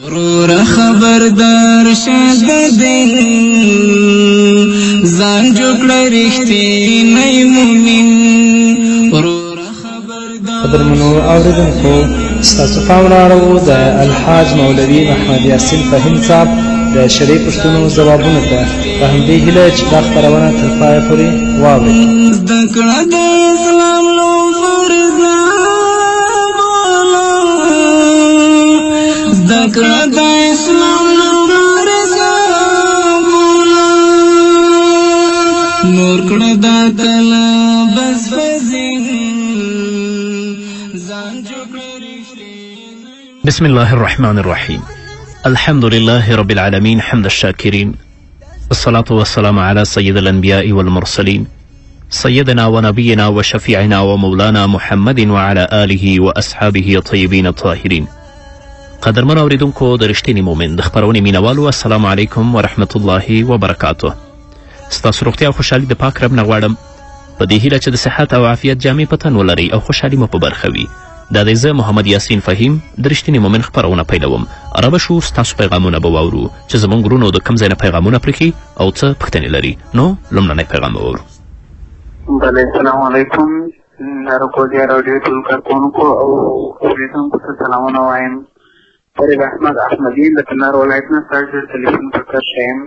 ورور خبردار شه د دین ځان جوړ رښتینی مؤمن ورور خبردار قدرمنو اوریدونکو ستاسو پام راوړو د الحاج مولوي محمد یاسین فهیم صاحب د شرعي پوښتنو ځوابونو ته په همدې هیله چې دا خپرونه تر پایه پورې واورئ. زده کړه د اسلام لو فرض زده کړه د اسلام لو فرض نور کړه دا کله بس فزین ځان جوړ بسم الله الرحمن الرحيم. الحمد لله رب العالمين حمد الشاكرين والصلاة والسلام على سيد الأنبياء والمرسلين سيدنا ونبينا وشفيعنا ومولانا محمد وعلى آله وأصحابه الطيبين الطاهرين. قدرمن اوریدونکو د رښتیني مومن د خپرونې مینوالو السلام علیکم ورحمة الله وبرکاته. ستاسو روغتیا او خوشحالي د پاک رب نه غواړم په دې هیله چې د صحت او عافیت جامې په تن ولرئ او خوشحالي مو په برخه وي. دا دی زه محمد یاسین فهیم د رښتیني مومن خپرونه پیلوم. رابه شو ستاسو پیغامونه به واورو چې زموږ ورونو د کوم ځای نه پیغامونه پرېښي او څه پوښتنې لري. نو لومړنی پیغام به واورو. بله السلام علیکم رکوزیا راډیو ټول کارکوونکو او اورېدونکو ته سلامونه وایم. فرید احمد احمدی د کندهار ولایت نه ستاسو ټلیفون په کار یم.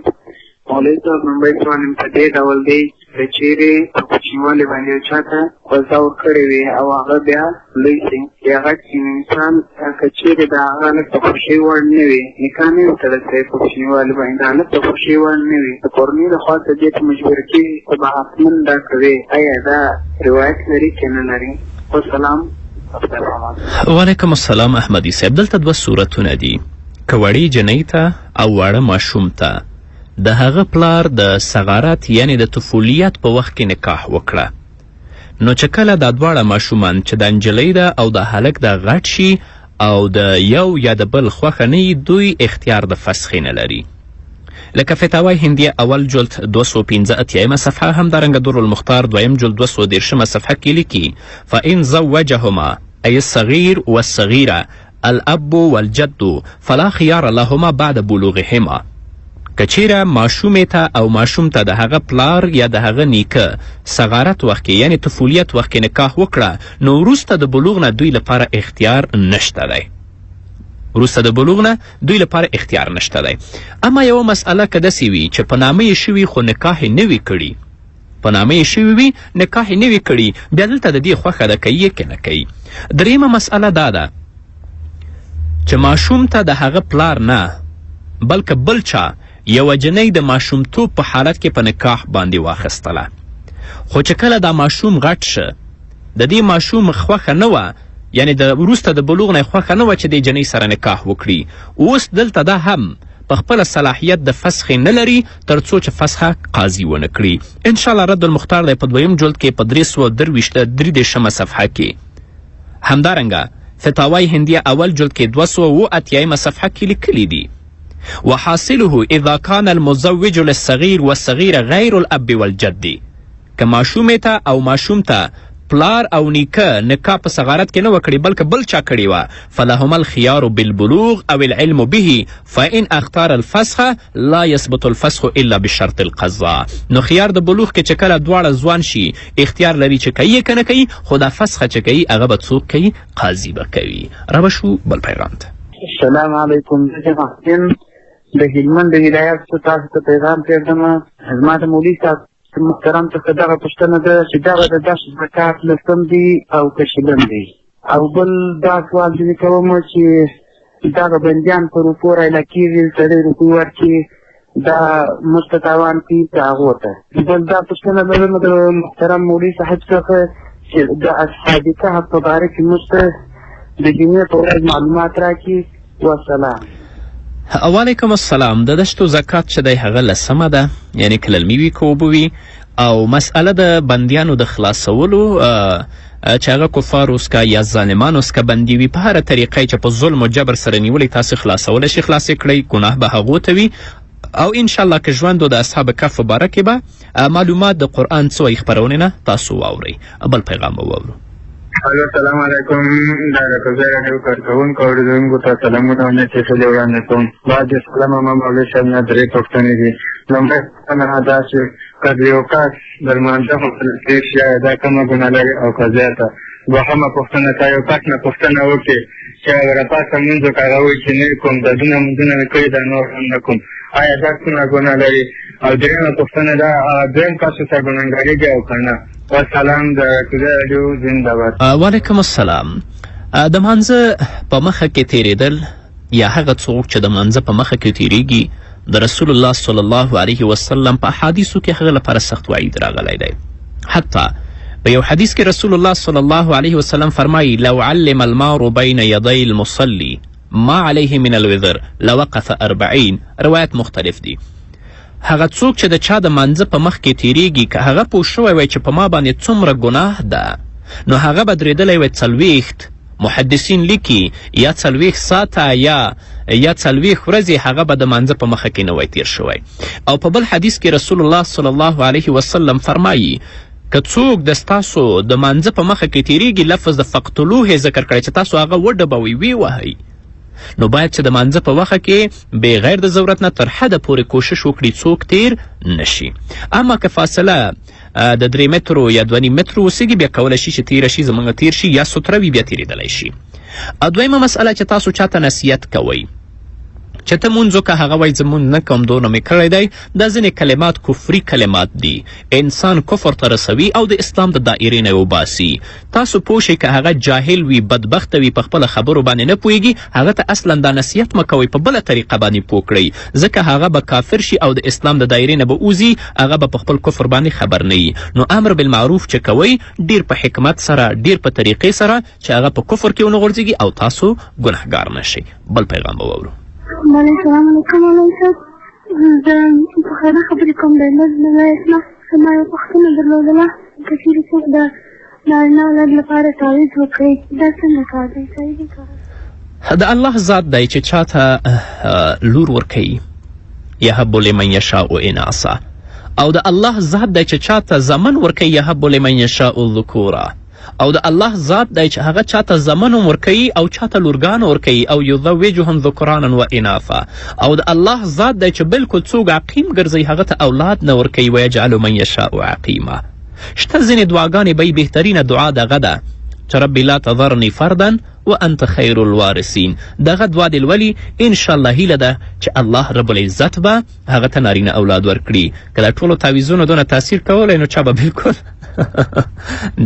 مولوي صاحب لومړی سوال مې په دې ډول دی چې چیرې په کوچنیوالي باندې یو چا ته غذا ورکړې وي او هغه بیا لوی شي یا غټ شي انسان که چیرې د هغه هلک د خوښۍ وړ نه وي نکاح نه وي تړل شوی په کوچنیوالي باندې د هلک د خوښۍ وړ نه وي د کورنۍ لخوا ته دې ته مجبور کېږي ته به حتما دا کوې. آیا دا روایت لري که نه لري؟ والسلام. وعلیکم السلام احمدي صاحب. دلته دوه صورتونه دي. که وړې جنۍ ته او واړه ماشوم ته د هغه پلار د صغارت یعنی د طفولیت په وخت کې نکاح وکړه، نو چې کله دا دواړه ماشومان چې د نجلۍ ده او د هلک د غټ شي او د یو یا د بل خوښه نه وي دوی اختیار د فسخې نه لري. لکه فتاوی هندیه اول جلد 215 صفحه، همدارنګه در المختار دویم جلد 213 صفحه کې لیکي فإن زوجهما أي الصغير والصغيرة الأب والجد فلا خيار لهما بعد بلوغهما. که چیرې ماشومې ته او ماشوم ته د هغه پلار یا د هغه نیکه صغارت وخت کې یعنی طفولیت وخت کې نکاح وکړه نو وروسته د بلوغ نه دوی لپاره اختیار نشته دی. وروسته د بلوغ نه دوی لپاره اختیار نشته دی. اما یوه مسئله که داسې وي چې په نامه یې شوي خو نکاح یې نه وي کړي، په نامه یې شوي وي نکاح یې نه وي کړي، بیا دلته د دې خوښه ده کوي یې که نه کوي. دریمه مسئله دا ده چې ماشوم ته د هغه پلار نه بلکې بل چا یوه جنۍ د ماشومتوب په حالت کې په نکاح باندې واخیستله، خو چې کله دا ماشوم غټ شه د دې ماشوم خوښه نه وه یعنی د وروسته د بلوغ نه خوښه نه وه چې دې جنۍ سره نکاح وکړي، اوس دلته دا هم په خپله صلاحیت د فسخې نه لري تر څو چې فسخه قاضي ونه کړي. انشاءالله رد المختار دی په دویم جلد کې په 323 صفحه کې. همدارنګه فتاوی هندیه اول جلد کې 287 صفحه کې لیکلي دي وحاصله اذا كان المزوج للصغير والصغير غير الاب والجد. که ماشومې ته او ماشوم ته پلار او نیکه نکاح په صغارت کې نه وکړي بلکې بل چا کړې وه فلهما الخيار بالبلوغ او العلم به فان اختار الفسخ لا يثبت الفسخ الا بشرط القضاء. نو خيار د بلوغ کې چې کله دواړه ځوان شي اختیار لري چې کوي که نه کوي، خو دا فسخه چې کوي هغه به څوک کوي؟ قاضي به کوي. رابه شو بل پیغام ته. السلام علیکم. د هلمند د ولایت څخه تاسو ته پیغام پرېږدم. زما د مولوي صاحب محترم څخه دغه پوښتنه ده چې دغه د داسې زکات لسم دی او که شلم دی، او بل دا سوال ځینې کوم چې دغه بندیان په روپو رایله کېږي سړی روپۍ ورکړي دا موږ ته تاوان کوي که هغو ته. بل دا پوښتنه لرم د محترم مولوي صاحب څخه چې د اصحاب کهف په باره کې موږ ته د جمعې په ورځ معلومات راکړي. والسلام. وعلیکم السلام. د دشتو زکات چې دی هغه لسمه ده یعنی که للمي وي که اوبه وي، او مسئله د بندیانو د خلاصولو چې هغه کفار اوس که یا ظالمان اوس که بندي وي په هره طریقه چې په ظلم و جبر سره نیولی تاسې خلاصولی شي خلاصې کړئ، ګناه به هغو ته وي. او انشاءالله که ژوند د اصحاب کهف په باره کې به معلومات د قرآن څه وایي خپرونې نه تاسو واورئ. بل پیغام به واورو. الو السلام علیکم دا ډاکټر زه راډیو کارکوونکو اورېدونکو ته سلامونه او نیکې وړاندې کوم. بعد سلام مولوي صاحب نه 3 پوښتنې دي. لومړی پوښتنه دا چې که د یو کس د لمانځه په تیر شي دا کومه ګناه لري او که زیاته. دوهمه پوښتنه که یو کس نه پوښتنه وکړي چې راپاسه لمونځ وکړه هغه وایي چې نه کوم دردونه مونځونه مې کړي دا نور هم نه کوم، آیا دا څومره ګناه لري؟ او درېیمه پوښتنه دا دویم کس ورته ګناهګارېږي او که نه؟ والسلام د راډیو زنده‌باد. وعلیکم السلام. د مانځه په مخه کې تیریدل یا هغه څوک چې د مانځه په مخه کې تیریږي د رسول الله صلی الله علیه وسلم په حدیثو کې هغه لپاره سخت وعید راغلی دی. حتی په یو حدیث کې رسول الله صلی الله علیه وسلم فرمایي لو علم المار بین یدی المصلی ما علیه من الوزر لوقف 40. روایت مختلف دی. هغه څوک چې د چا د مانځه په مخ کې تیریږي که هغه پوه شوی وی چې په ما باندې څومره ګناه ده نو هغه به درېدلی وی 40 محدثین لیکي یا 40 ساعته یا 40 ورځې هغه به د مانځه په مخه کې نه وی تیر شوی. او په بل حدیث کې رسول الله صلی الله علیه وسلم فرمایي که څوک د ستاسو د مانځه په مخه کې تیریږي لفظ د فقتلوه ذکر کړی چې تاسو هغه وډبوئ ووهئ نو باید چې د مانځه په وخه کې بغیر د ضرورت نه تر حده پورې کوشش وکړي څوک تیر نشي. اما که فاصله د 3 مترو یا 2.5 مترو وسیږي بیا کولی شي چې تیره شي زموږ تیر شي یا ستره وي بیا تیریدلی شي. دویمه مسئله چې تاسو چاته نصیحت کوئ چې ته مونځ وکړه هغه وایي زه مونځ نه کوم دونه مې کړی دی دا ځینې کلمات کفري کلمات دي انسان کفر ته رسوي او د اسلام د دایرې نه وباسي. تاسو پوه شئ که هغه جاهل وي بدبخته وي په خپله خبرو باندې نه پوهیږي هغه ته اصلا دا نصیحت مه کوئ په بله طریقه باندې پوه کړئ ځکه هغه به کافر شي او د اسلام د دایرې نه به وځي هغه به په خپل کفر باندې خبر نه وي. نو امر بالمعروف چې کوئ ډیر په حکمت سره ډیر په طریقې سره چې هغه په کفر کې ونه غورځېږي او تاسو ګنهګار نشئ. بل پیغام به واورو. السلام علیکم مولوي صاحب، زه په خیره خبرې کوم د نظم اسمه زما یو پوښتنه درلودله که چېرې څوک د نارینه اولاد لپاره تعویض وکړي دا څنګه کار دی؟ صحیح دی کار؟ د الله ذات دی چې چاته لور ورکوي یهب لمن یشاء اناثا او د الله ذات دی چې چاته زمن ورکوي یهب لمن یشاء ذکورا او د الله ذات دی چې هغه چاته زمن ورکوي او چاته لورګان ورکوي او یزوجهم ذکرانا و اناثا او د الله ذات دی چې بلکل څوک عقیم ګرځوي هغه ته اولاد نه ورکوي ویجعل من یشاء عقیما. شته ځینې دعاګانې به بهترینه دعا دغه ده چې ربي لا تذرني فردا وانت خیر الوارثین. دغه دعا دې لولي انشاءالله هیله ده چې الله رب العزت به هغه ته نارینه اولاد ورکړي. که د ټولو تعویضونو دونه تاثیر کولی نو چا به بلکل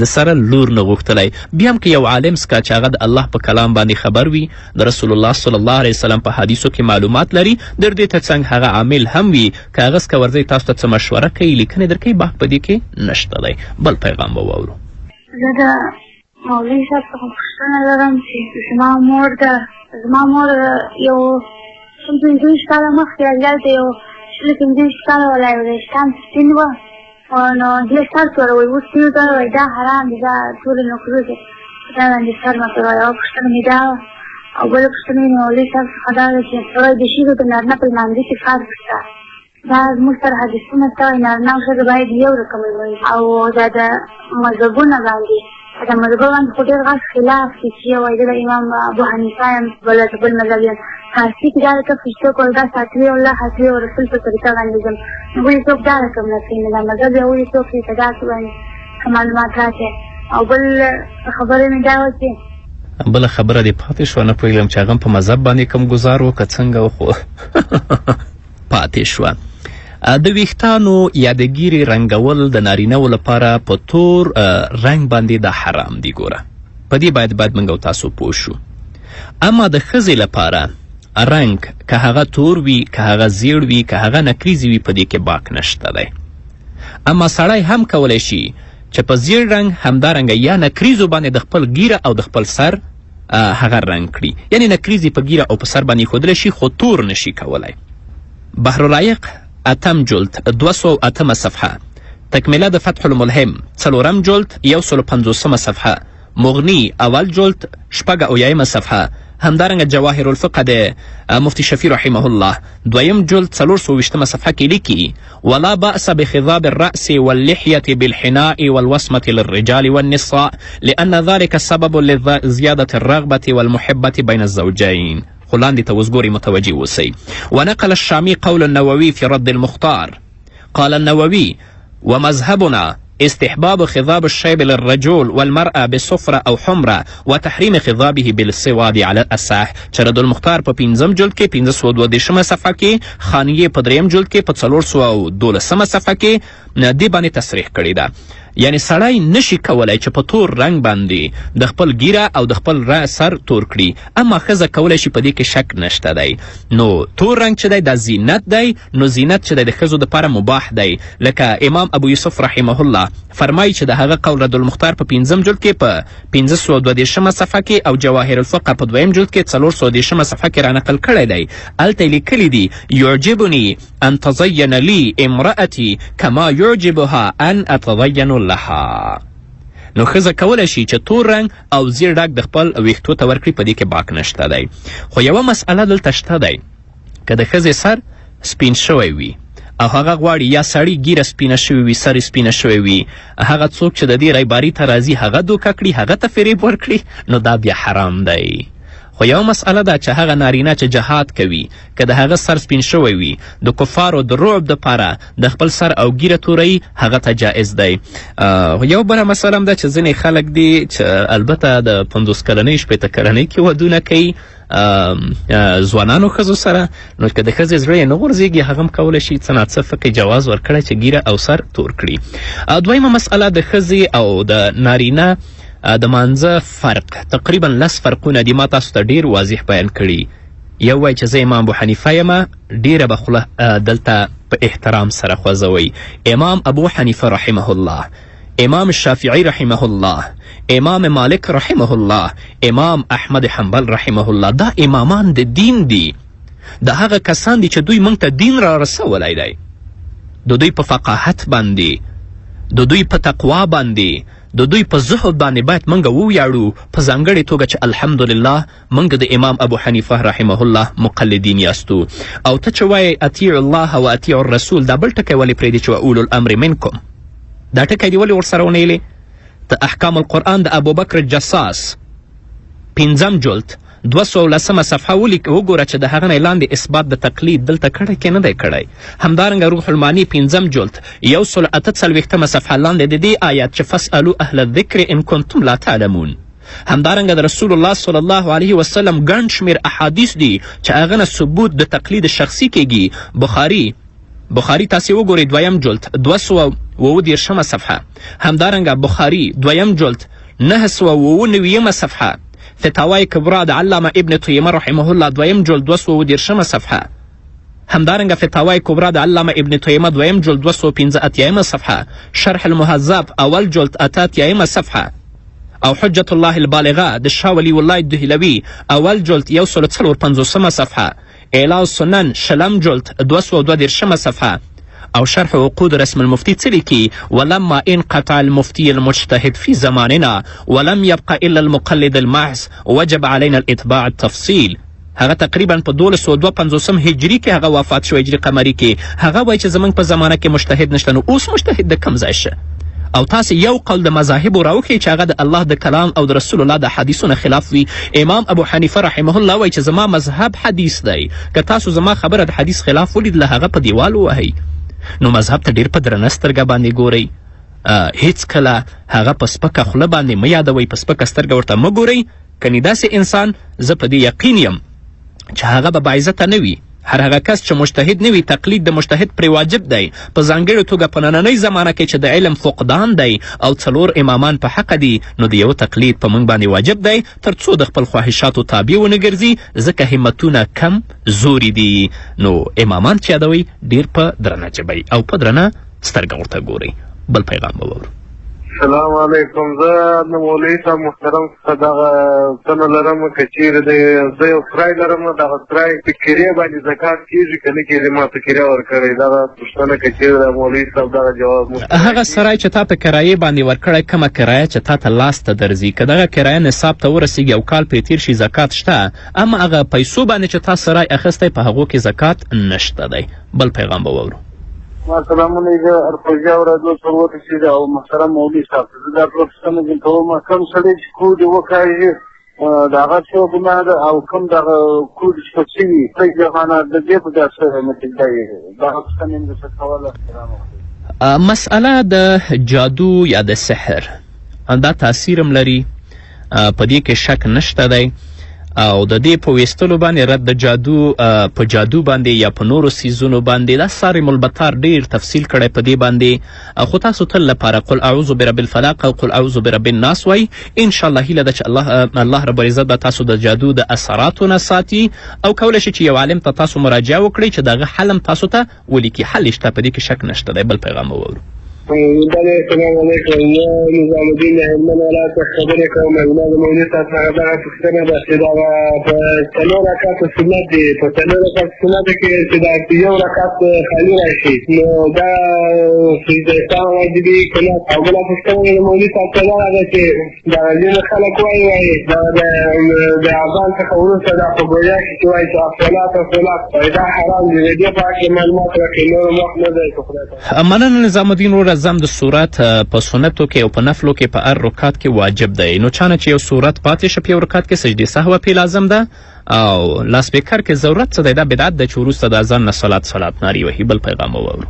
د سره لور نه غوښتلی. بیا هم که یو عالم څخه چې هغه د الله په کلام باندې خبر وي د رسول الله صلی الله علیه وسلم په حدیثو کې معلومات لري در دې ته څنګه هغه عامل هم وي که هغه څخه ورځئ تاسو ته څه مشوره کوي لیکنې درکوي باک په دې کې نشته دی. بل پیغام به واورو. زه د مولوي صاحب څخه پوښتنه لرم چې زما مور یو 25 کاله مخکې هلته یو 25 کاله والا یو ویښتان سپین وه نو دې سر توروئ اوس یې ویل وایي دا حرام دي دا ټولې نوکرو کې دا باندې سر مه توروئ. یوه پوښتنه مې دا وه او بله پوښتنه مې مولوي صاحب څخه دا ده چې وایي د ښځو د نارینه په لمانځه کې فرق شته دا زموږ سره حدیثونه شته وایي نارینه او ښځه باید یو رقم ووایي او دا د مذهبونه باندې د مذهبه باندې خو ډېر غټ خلاف دی چې یو وایي د امام ابو حنیفه یم بل مذهب یم فارسي کې دا رقم چې څوک وایي دا ساتوي الله حاتوي او رسول په طریقه باندې ځم نو ولې څوک دا رقم نه کوي نو دا مذهب یې ولې څوک یې که داسې باندې ښه معلومات راکړي. او بل خبره مې دا وه چې بله خبره دې پاتې شوه نه پوهېږم چې هغه په مذهب باندې کوم ګزار و که څنګه و خو پاتې شوه. د ویښتانو یا د ګیرې رنګول د نارینهو لپاره په تور رنګ باندې دا حرام دی. ګوره په دې باید موږ او تاسو پوه شو. اما د ښځې لپاره رنګ که هغه تور وي که هغه زیړ وي که هغه نکریزي وي په دې کې باک نشته دی. اما سړی هم کولی شي چې په زیړ رنګ همدارنګه یا نکریزو باندې د خپل ګیره او د خپل سر هغه رنګ کړي یعنی نکریزي په ګیره او په سر باندې ښودلی شي خو تور نشي کولی. بحرالعایق 8 جلد 208 صفحه، تکمله د فتح الملهم 4 جلد 150 صفحه، مغنی اول جلد 8 صفحه، همدارنګه جواهر الفقه د مفتی شفیع رحمه الله 2 جلد 420 صفحه کې لیکي ولا بأس بخضاب الرأس واللحية بالحناء والوسمة للرجال والنساء لأن ذلك سبب لزيادة الرغبة والمحبة بين الزوجين. خو لاندې ته اوس ګورئ متوجه اوسئ. ونقل الشامي قول النووي في رد المختار قال النووي ومذهبنا استحباب خضاب الشيب للرجل والمرأة بصفرة أو حمرة وتحريم خضابه بالسواد على الأصح. چې رد المختار په 5 جلد کې 522 صفحه کې، خانیه په 3 جلد کې په 412 صفحه کې دې باندې تصریح کړې ده. یعنی سړی نشي کولی چې په تور رنګ باندې د خپل ګیره او د خپل سر تور کړي، اما ښځه کولی شي په دې کې شک نشته دی. نو تور رنګ چې دی دا زینت دی، نو زینت چې دی د ښځو دپاره مباح دی. لکه امام ابو یوسف رحمه الله فرمایي چې د هغه قول رد المختار په 5 جلد کې په 522 صفحه کې او جواهر الفقه په 2 جلد کې 412 صفحه کې رانقل کړی دی. هلته یې لیکلي دي یعجبني ان تزین لی امرأتی کما یعجبها ان اتزین لها. نو ښځه کولی شي چې تور رنګ او زیړ ډک د خپل ویښتو ته ورکړي، په دې کې باک نشته دی. خو یوه مسئله دلته شته دی، که د ښځې سر سپین شوی وي او هغه غواړي یا سړی ګیره سپینه شوې وي، سر سپینه شوی وي، هغه څوک چې د دې ریباري ته راځي هغه دوکه کړي، هغه ته فریب ورکړي، نو دا بیا حرام دی. خو یوه مسئله ده چې هغه نارینه چې جهاد کوي که د هغه سر سپین شوی وي، د کفارو د رعب دپاره د خپل سر او ګیره توروي، هغه ته جایز دی. یو بله مسئله هم ده چې ځینې خلک دي چې البته د 50 کلنۍ 60 کلنۍ کې ودونه کوي ځوانانو ښځو سره، نو که د ښځې زړه یې نه غورځېږي هغه هم کولی شي څه ناڅه فقهي جواز ورکړی چې ګیره او سر تور کړي. دویمه مسئله د ښځې او د نارینه د مانځه فرق، تقریبا 10 فرقونه دي، ما تاسو ته ډیر واضح بیان کړي. یو وایي چې زه امام ابو حنیفه یم، ډیره به خوله دلته په احترام سره خوځوئ. امام ابو حنیفه رحمه الله، امام شافعی رحمه الله، امام مالک رحمه الله، امام احمد حنبل رحمه الله، دا امامان د دین دي، دا هغه کسان دي چې دوی موږ ته دین را رسولی دی. د دوی په فقاهت باندې، د دوی په تقوا باندې، د دوی په زهد باندې باید موږ وویاړو، په ځانګړې توګه چې الحمدلله موږ د امام ابو حنیفه رحمه الله مقلدین یاستو. او ته چې وایې اطیع الله و اطیع الرسول، دا بل ټکی ولې پرېږدې چې اولو الامر منکم، دا ټکی دې ولې ورسره ونیلې؟ ته احکام القرآن د ابوبکر الجساس 5 جلد 210 صفحه وګوره چې د هغه نه لاندې اثبات د تقلید دلته کړی که نه دی کړی. همدارنګه روح المانی 5 جلد 148 صفحه لاندې د دې آیات چې فاسألو اهل الذکر ان کنتم لا تعلمون. همدارنګه د رسول الله صلی الله علیه وسلم ګڼ شمېر احادیث دي چې هغه نه ثبوت د تقلید شخصي کیږي. بخاري تاسې وګورئ 2 جلد 219 صفحه، همدارنګه بخاري 2 جلد 999 صفحه، فتاوای کبرا د علامه ابن تیمیه رحمه الله 2 جلد 213 صفحه، همدارنګه فتاوای کبرا د علامه ابن تیمیه 2 جلد 215 صفحه، شرح المهذب اول جلد 88 صفحه، او حجة الله البالغه د شاه ولی الله الدهلوي اول جلد 154 صفحه، اعلاء السنن شلم جلد 222 صفحه، او شرح عقود رسم المفتي څه لیکي ولما انقطع المفتي المجتهد في زماننا ولم يبقى الا المقلد المحض وجب علينا الاتباع التفصيل. هغه تقریبا په 1252 هجري کې هغه وفات شو، هجري قمري کې. هغه وایي چې زموږ په زمانه کې مجتهد نشته، نو اوس مجتهد د کم ځای شه؟ او تاسې یو قول د مذاهبو راوښیئ چې هغه د الله د کلام او د رسول الله د حدیثونو خلاف وي. امام ابو حنیفه رحمه الله وایي چې زما مذهب حدیث دی، که تاسو زما خبره د حدیث خلاف ولیدله هغه په دیوال ووهئ. نو مذهب ته ډېر په درنه سترګه باندې ګورئ، هیڅ کله هغه په سپکه خوله باندې مه یادوئ، په سپکه سترګه ورته مه ګورئ. کنې داسې انسان زه په دې یقین یم چې هغه به باعزته نه وي. هر هغه کس چې مجتهد نه وي، تقلید د مجتهد پرې واجب دی، په ځانګړې توګه په نننۍ زمانه کې چې د علم فقدان دی او 4 امامان په حقه دي، نو د یو تقلید په موږ باندې واجب دی تر څو د خپل خواهشاتو تابع ونه ګرځي، ځکه همتونه کم زوري دي. نو امامان چې یادوئ ډېر په درنه ژبه او په درنه سترګه ورته ګورئ. بل پیغام به واورو. السلام علیکم. زه د مولوي صاحب محترم څخه دغه تمه لرم که چیرې زه یو سرای لرم نو دغه سرای په کرایه باندې زکات کېږي که نه کېږي؟ ما ته کرایه ورکړی. دغه پوښتنه که چیرې د مولوي صاحب دغه جواب هغه سرای چې تا په کرایې باندې ورکړی کومه کرایه چې تا ته لاس ته درځي که دغه کرایه نصاب ته ورسېږي او کال پرې تېر شي زکات شته، اما هغه پیسو باندې چې تا سرای اخیستی په هغو کې زکات نشته دی. بل پیغام به واورو. ما سلامونه. زه ارپوزیا ورځو څلور رسېږي او محترم مولوي صاحب زه دا ټول پوښتنه کې کوم کوم سړی چې کود وکاږي د هغه څه ګناه ده او کوم دغه کود چې پکې وي پیغامانه د دې په داسې مطلب دی دغه پوښتنه یې درته کوله. مسئله د جادو یا د سحر دا تاثیر هم لري، په دې کې شک نشته دی او د دې په ویستلو باندې رد د جادو په جادو باندې یا په نورو څیزونو باندې دا صارم البطار ډیر تفصیل کړی په دې باندې، خو تاسو تل لپاره قل اعوذ برب الفلق او قل اعوذ برب الناس وای. انشاءالله هیله ده چې الله رب العزت به تاسو د جادو د اثراتو نه ساتي او کولی شي چې یو عالم ته تاسو مراجعه وکړئ چې دغه حل هم تاسو ته ولیکي. حل شته، په دې کې شک نشته دی. بل پیغام واورو. السلام علیکم. زه نظام الدین هلمند ولایت خبرې کوم. زما د مولوي صاحب څخه دغه پوښتنه ده چې دغه په څلور رکعته سنت دی، په څلور رکعته سنت کې چې دا یو رکعت خالي راشي نو دا سجده واجب وي که نه؟ او بله پوښتنه د مولوي صاحب څخه دا ده چې دغه ځینې خلک وایي د اذان څخه وروسته دا په ګویا کې چې وایي چې الصلات دا حرام دي. د دې په هکله معلومات راکړئ. نور وخت نه دی که خدای ته. مننه نظام الدین وروره. زم د صورت په سنتو کې او په نفلو کې په هر رکعت کې واجب دی، نو چانه چې یو صورت پاتې شه په یو رکعت کې سجدې سهوه پې لازم ده او لاسپیکر کې ضرورت څه دی؟ دا بدعت ده چې وروسته د اذان نه صلات ناري وهي. بل پیغام واورو.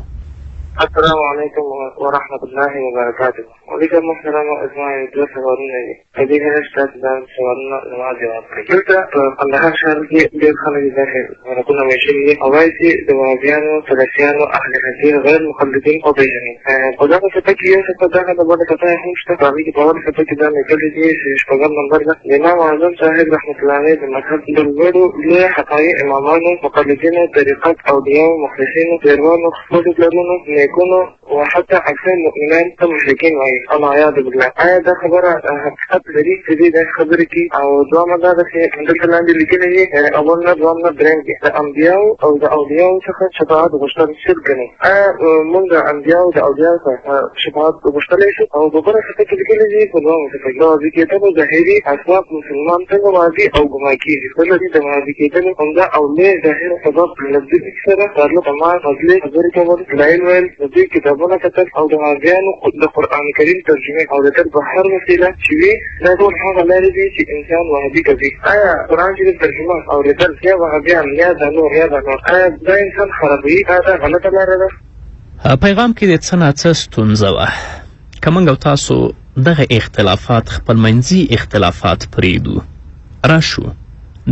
السلام علیکم ورحمة الله وبرکاته. ولیکم محترمه زما یو دوه سوالونه دي. په دې هیله چې تاسو دا سوالونه زما جواب کړئ. دلته په کندهار ښار کې ډېر خلک داسې ورقونه ویشلي دي او وایي چې د وهابیانو، سلفیانو، اهل حدیث غیر مخلدین وپېژني. په دغه څپه کې یو څه دغه د بله څپه هم شته. په هغې کې په بله څپه کې دا لیکلي دي چې شپږم نمبر ده د امام اعظم صاحب رحمت الله علیه د مذهب د لوړو لوی حقایي امامانو، مقلدینو، طریقت، اولیاو، مخلصینو، پیروانو، خپلو پلرونو، نیکونو وحتی اکثر مؤمنان ته مشرکین وایي. العیاذ بالله. آیا دا خبره حقیقت لري چې دوی داسې خبرې کوي؟ او دویمه دا ده چې دلته لاندې لیکلي دي اول نه دویم نه درېیم کې د انبیاو او د اولیاو څخه شفاعت غوښتل شرک ګڼي. آیا موږ د انبیاو د اولیاو څخه شفاعت غوښتلی شو؟ او په بله څپه کې لیکلي دي په دویمه څپه کې د واضح کېدلو ظاهري اسباب مسلمان څنګه واضح او ګماه کېږي. بله دي د واضح کېدلو همدا اولې ظاهر سبب لفظي سره تعلق ما فضلې خبرې کول، دلایل ویل، د دوی کتابونه کتل او د وهابیانو د قرآن کریم ترجمې او د تل په هر وسیله چې وي دا ټول هغه لارې دي چې انسان وهابي کوي. آیا قرآن کریم ترجمه او لیدل یا وهابیان یا دا نور یا دا نور آیا دا انسان خرابوي؟ آیا دا غلطه لاره ده؟ پیغام کې د څه نه څه ستونزه وه. که موږ او تاسو دغه اختلافات خپلمنځي اختلافات پرېږدو، راشو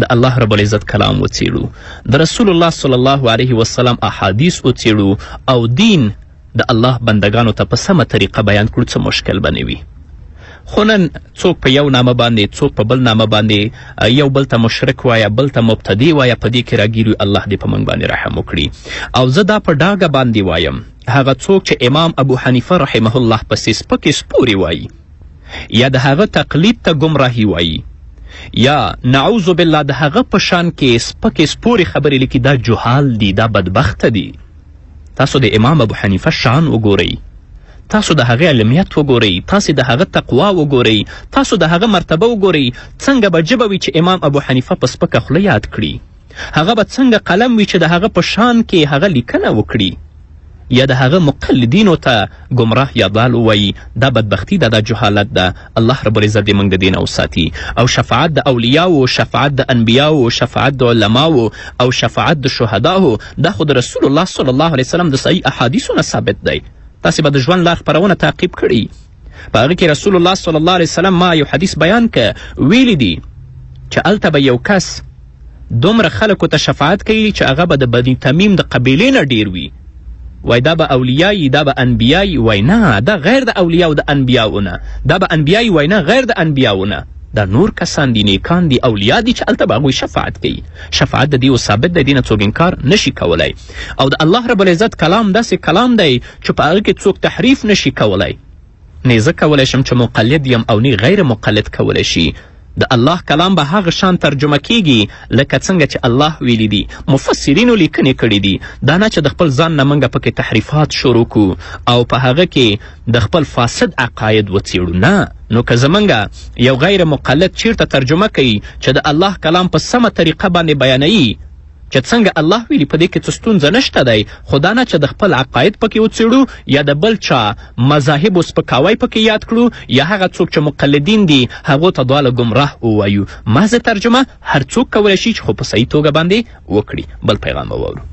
د الله رب العزت کلام وڅېړو، د رسول الله صلی الله علیه وسلم احادیث وڅېړو او دین د الله بندگانو ته په سمه طریقه بیان کړو، څه مشکل به نه وي. خو نن څوک په یو نامه باندې، څوک په بل نامه باندې، یو بل ته مشرک وایه، بل ته مبتدی وایه، په دې کې راګیرو. الله دې په موږ باندې رحم وکړي. او زه دا په ډاګه باندې وایم هغه څوک چې امام ابو حنیفه رحمه الله پسې سپکې سپورې وایي یا د هغه تقلید ته ګمراهي وایي یا نعوذ بالله د هغه په شان کې سپکې سپورې خبرې لیکي، دا جهال دي، دا بدبخته دي. تاسو د امام ابو حنیفه شان وګورئ، تاسو د هغه علمیت وګورئ، تاسو د هغه تقوا وګورئ، تاسو د هغه مرتبه وګورئ. څنګه به ژبه وي چې امام ابو حنیفه په سپکه خوله یاد کړي؟ هغه به څنګه قلم وي چې د هغه په شان کې هغه لیکنه وکړي یا د هغه مقلدینو ته ګمراه یا ضال ووایي؟ دا بدبختي ده، دا جهالت ده. الله رب العزت دې موږ د دین وساتي. او شفاعت د اولیاو، شفاعت د انبیاو، شفاعت د علماو او شفاعت د شهداو دا خو د رسول الله صلی الله علیه وسلم د صحیح احادیثو نه ثابت دی. تاسې به د ژوند لار خپرونه تعقیب کړي. په هغه کې رسول الله صلی الله علیه وسلم ما یو حدیث بیان که ویلی دي چې هلته به یو کس دومره خلکو ته شفاعت کوي چې هغه به د بني تمیم د قبیلې نه ډیر وي. وای دا به اولیایی، دا به انبیایی. وای نه، دا غیر د اولیاو د انبیاو نه، دا به انبیایی. وای نه، غیر د انبیاو نه، دا نور کسان دي، نیکان دي، اولیاء دي چې هلته به هغوی شفاعت کوي. شفاعت د دې ثابت دی، دې نه څوک انکار نشي کولی. او د الله رب العزت کلام داسې کلام دی چې په هغه کې څوک تحریف نشي کولی. نه زه کولی شم چې مقلد یم او نه غیر مقلد کولی شي. د الله کلام به هغه شان ترجمه کیږي لکه څنګه چې الله ویلی دي. مفسرینو لیکنې کړي دي، دا نه چې د خپل ځان نه موږ پکې تحریفات شروع کړو او په هغه کې د خپل فاسد عقاید وڅیړو. نه، نو که زمونږ یو غیر مقلد چیرته ترجمه کوي چې د الله کلام په سمه طریقه باندې بیانوي چې څنګه الله ویلي، په دې کې څه ستونزه نشته دی، خو دا نه چې د خپل عقاید پکې وڅیړو یا د بل چا مذاهب سپکاوی پکې یاد کړو یا هغه څوک چې مقلدین دي هغو ته دواړه ګمراه ووایو. محض ترجمه هر څوک کولی شي چې خو په صحیح توګه باندې وکړي. بل پیغام به واورو.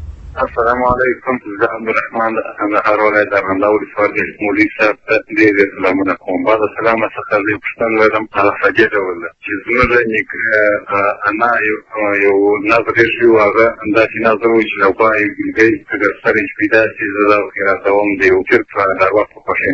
السلام علیکم، زه عبدالرحمن د کندهار ولایت د ارغنداو ولسوالۍ مولوي صاحب ته ډېر ډېر سلامونه کوم. بعد سلامه څخه زه یو پوښتنه لرم، هغه سجې ډول ده چې زموږ انا یو نظر ایښی و، هغه همداسې نظر و چې لو با یو ګلګۍ اګر سر یې پیدا شي زه دا خیراتوم د یو چرګ د ارواح په خوښۍ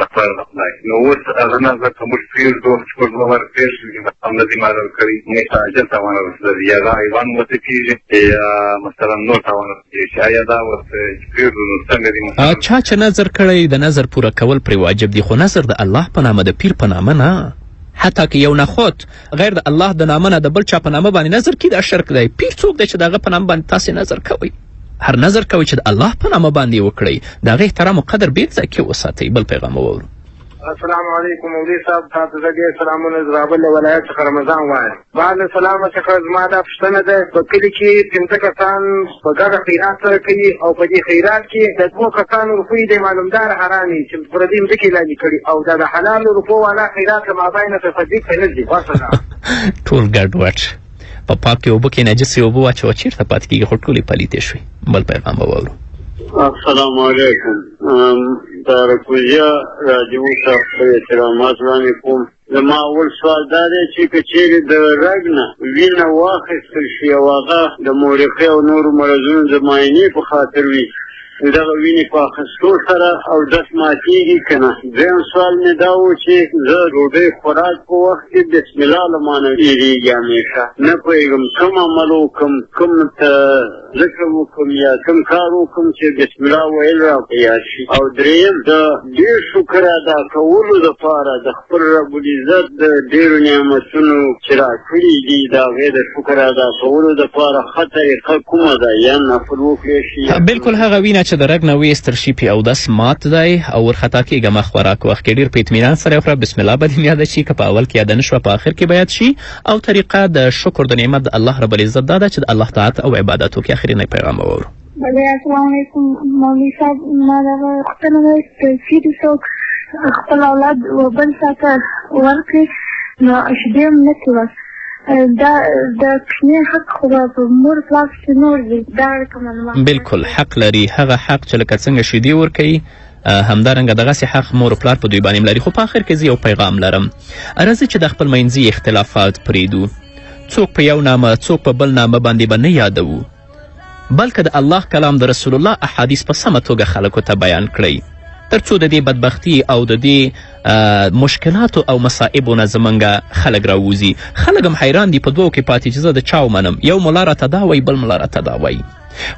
لپاره د خدای. نو اوس هغه نظر که موږ پرېږدو چې پر دوه ور پرېږدي همداسې مادر کوي موږ ته اجل تاوان رسېدلی یا دا حیوان ورته کېږي یا مثلا نور تاوان رسېږي. آیا دا ورته چې پرېږدو نو څنګه دي؟ چا چې نظر کړی د نظر پوره کول پرې واجب دي، خو نظر د الله په نامه د پیر په نامه نه. حتی که یو نخود غیر د الله د نامه نه د بل چا په نامه باندې نظر کړي دا شرک دی. پیر څوک دی چې د هغه په نامه باندې تاسې نظر کوئ؟ هر نظر کوئ چې د الله په نامه باندې وکړئ، د هغې احترام و قدر بېل ځای کې وساتئ. بل پیغام واورو. السلام علیکم مولوي صاحب، تاسو ته ډېر سلامونه. زه رابل ولایت څخه رمضان وایم. بعد له سلامه څخه زما دا پوښتنه ده، په کلي کې پنځه کسان په ګډه خیرات سره کوي او په دې خیرات کې د دوو کسانو روپۍ د معلومدار حرامې چې پردي مځکې لاندې کړي او دا د حلالو روپو والا خیرات له مابینه تصدیق پنځي. وسلام. ټول ګډوډ په پاکې اوبه کې نجسې اوبه واچوه چېرته پاتې کېږي، خو ټولې پلیتې شوې. بل پیغام به واورو. السلام علیکم، د رکوزیا راډیو ته احترامات وړاندې کوم. زما اول سوال دا دی چې که چیرې د رګ نه وینه واخیستل شي او هغه د مورقې او نورو مرضونو د معاینې په خاطر وي، نو دغه وینې په اخیستو سره اودس ماتېږي که نه؟ دویم سوال مې دا و چې زه ډوډۍ خوراک په وخت کې بسم الله له مانه ډېرېږي همیشه، نه پوهېږم کوم عمل وکړم، کوم ذکر وکړم یا کوم کار وکړم چې بسم الله ویل راته یاد شي. او درېیم د ډېر شکر ادا کولو دپاره د خپل رب العزت د ډېرو نعمتونو چې راکړي دي د هغې د شکر ادا کولو دپاره ښه طریقه کومه ده؟ یا نفل وکړی شي؟ بلکل هغه وینه چې د رګ نه وایستل شي پې اودس مات دی او ورخطا کېږه مه خوراک وخت کې ډېر په اطمینان سره وخوره، بسم الله به دې یاده شي، که په اول کې یاده نه شوه په آخر کې به یاد شي. او طریقه د شکر د نعمت د الله رب العزت دا ده چې د الله طاعت او عبادتو کې آخرینی پیغام واورو. السلام علیکم مولوي صاحب، ما دغه پوښتنه ده که چیرې څوک خپل اولاد بل چاته ورکړي نو شیدې هم نه کوي، دا د کوچني حق خو به په مور پلار پسې نور وي، دا کومه معلومات؟ بلکل حق لري، هغه حق چې لکه څنګه شیدې ورکوي همدارنګه دغسې حق مور و پلار په دوی باندې لري. خو په آخر کې زه یو پیغام لرم، راځئ چې د خپل منځي اختلافات پرېږدو، څوک په یو نامه څوک په بل نامه باندې به نه یادوو، بلکې د الله کلام د رسول الله احادیث په سمه توګه خلکو ته بیان کړئ، تر څو د دې بدبختي او د دې مشکلاتو او مصائبو نه زمونږ خلک راووځي. خلک هم حیران دي په دوو کې پاتې چې زه د چا ومنم، یو ملا راته دا وایي بل ملا راته دا وایي.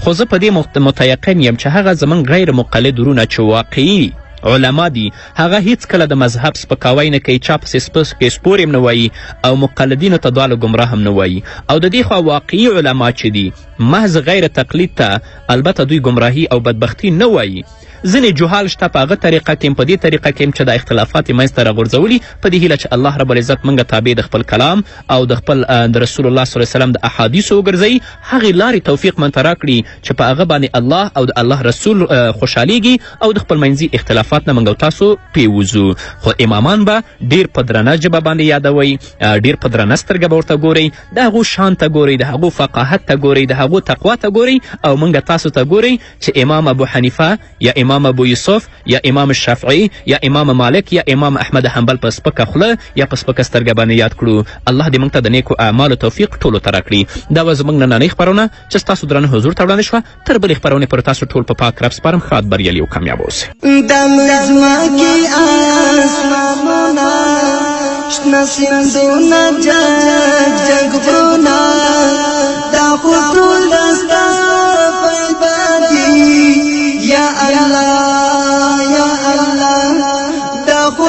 خو زه په دې متیقن یم چې هغه زمونږ غیر مقلد ورونه چې واقعي علما دي هغه هیڅ کله د مذهب سپکاوی نه کوي، چا پسې سپور هم نه وایي او مقلدینو ته دواړه ګمراه هم نه وایي. او د دې خوا واقعي علما چې دي محض غیر تقلید ته البته دوی ګمراهي او بدبختي نه وایي. ځینې جهال شته په هغه طریقه کې په دې طریقه کې چې د اختلافات یې منځته راغورځولي په دې هیله چې الله رب العزت موږ تابع د خپل کلام او د خپل د رسول الله صلی الله علیه وسلم د احادیثو وګرځوي، هغې لارې توفیق من ته راکړي چې په هغه باندې الله او د الله رسول خوشحالیږي او د خپل منځي اختلافات نه موږ او تاسو پیوځو. خو امامان به ډېر په درنه ژبه باندې یادوئ، ډېر په درنه سترګه به ورته ګورئ، د هغو شان ته ګورئ، د هغو فقاهت ته ګورئ، د هغو تقوا ته ګورئ او موږ تاسو ته ګورئ چې امام ابو حنیفه یا امام ابو یوسف یا امام شافعي یا امام مالک یا امام احمد حنبل په سپکه خوله یا په سپکه سترګه باندې یاد کړو. الله دې موږ ته د نیکو اعمالو توفیق ټولو ته راکړي. دا وه زموږ نننۍ خپرونه چې ستاسو درانه حضور ته وړاندې شوه. تر بلې خپرونې پورې تاسو ټول په پاک رب سپارم. ښاد بریالي او کامیاب اوسئ. د مځکې آسمانونه شنه سیندونه جګ غرونه دا خو ټول ستا پیدا دي یا الله یا الله دا خو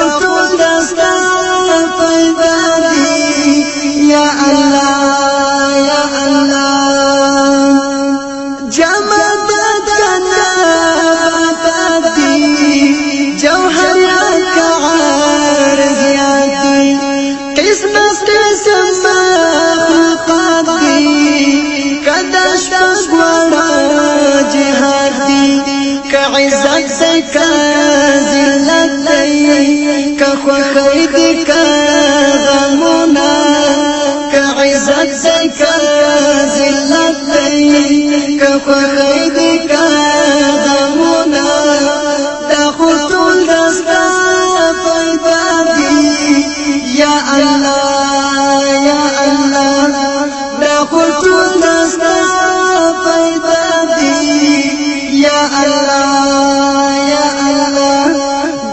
عزت دی که ذلت دی که خوخی دی که غمونا که عزت دی که ذلت دی که خوخی دی که غمونا دا خطول دستا پیدا دی یا اللہ یا اللہ دا خطول دستا پیدا دی یا اللہ یا اللہ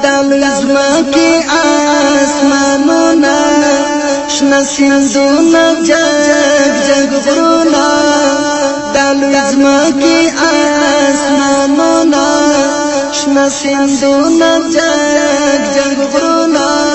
دا لزما کی آسمانونا شنا سندونا جگ جگ غرونا دا لزما کی آسمانونا شنا سندونا جگ جگ غرونا